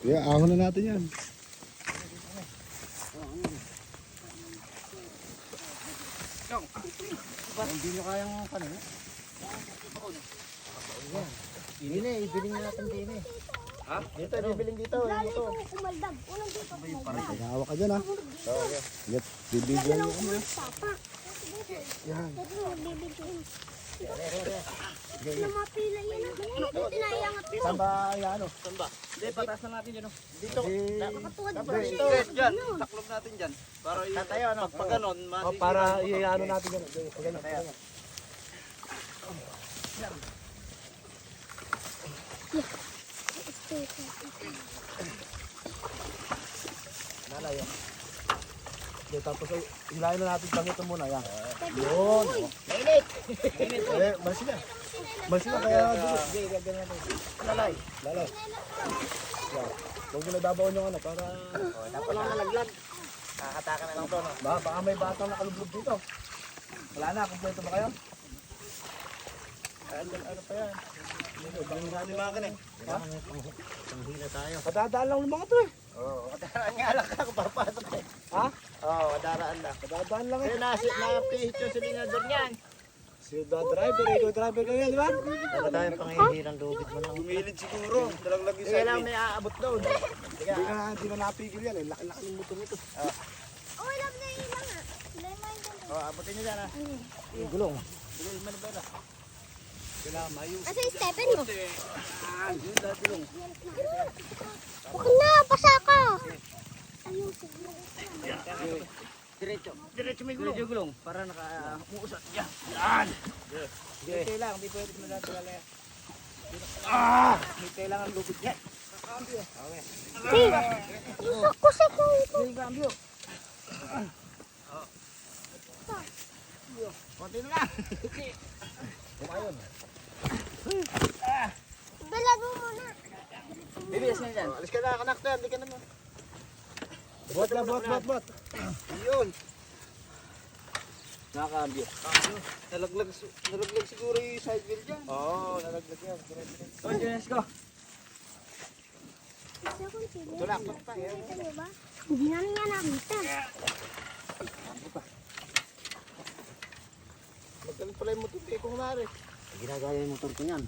Yeah, ahon na natin yan. Hindi nyo kayang kanina? Hindi eh, ibiling natin din eh. Ha? Dito, bibiling dito. Lalo ito kumaldag. Unang dito kumaldag. Hawak ka dyan ha. Get, bibigyan nyo kami. Yan. Na mapila yan. Ito tinayangat ko. Saan ba yan ano? Saan ba? Hindi, patas na natin dyan. Dito. Makatuwad pa Dapat siya. ito. Dyan, taklob natin dyan. Para yung Tatayo, ano? pag ganon, Oh, para i-ano natin yan. Pagano. Nalayo. Okay, tapos hilahin na natin pang ito muna. Yan. Yun. Mainit. Eh, masin na. Masin na kaya dulo. Sige, gagawin natin. Lalay. Lalay. Yan. Huwag mo nagbabaon yung ano para... dapat lang nalaglag. Kakataka na lang to, no? Baka may batang nakalublog dito. Wala na, kumpleto ba kayo? Ano pa yan? Bangin natin mga kanin. Ha? Panghila tayo. Padadaan lang ng mga to eh. Oo, kadaraan nga lang ako papasok eh. Ha? Oo, kadaraan lang. Padadaan lang eh. Kaya na-pihit yung silinador niyan. Si driver, ikaw driver kayo, di ba? Wala tayong panghihirang lubid mo lang. Umilid siguro. Dalaglag yung Sige side. lang, may aabot doon. Sige. Di na napigil yan eh. Laki-laki ng motor nito. Oh, love na yun lang ah. Lemon doon. Oo, abutin niyo dyan ha. Yung gulong. Bilil manibela. Kailangan mayos. Asa yung Stephen mo? Yun, dahil gulong. Huwag na, basa ka. Ayun, siguro. Diretso. Diretso may gulong. Diretso gulong. Para naka-uusat. Yan. Yan. Okay lang, hindi pwede na natin lalaya. May kailangan lubid yan. Hey, kusek ko ito. May cambio. Konti na lang. Kumayon. Balag mo muna. Bibilis na dyan. Alis ka na, kanak na. Hindi ka naman. Bot na, bot. Yun. Nakakambyo. Nalaglag siguro yung side wheel dyan. Oo, nalaglag yan. Oh, let's go. Ito lang, ito pa. Nakita niyo ba? Hindi namin yan nakita. Magaling pala yung motor ko kung nari. Ginagaya yung motor ko niyan.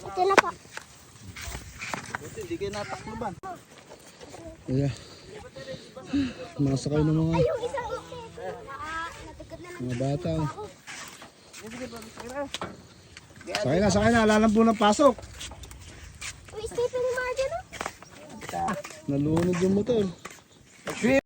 Ito na pa. Buti, hindi kayo natakloban. Yeah. Masakay ng mga Yung isang natagad na mga bata. ako. Sakay na. Lalampo ng pasok. Uy, Stephen Margin oh. Nalunod yung motor.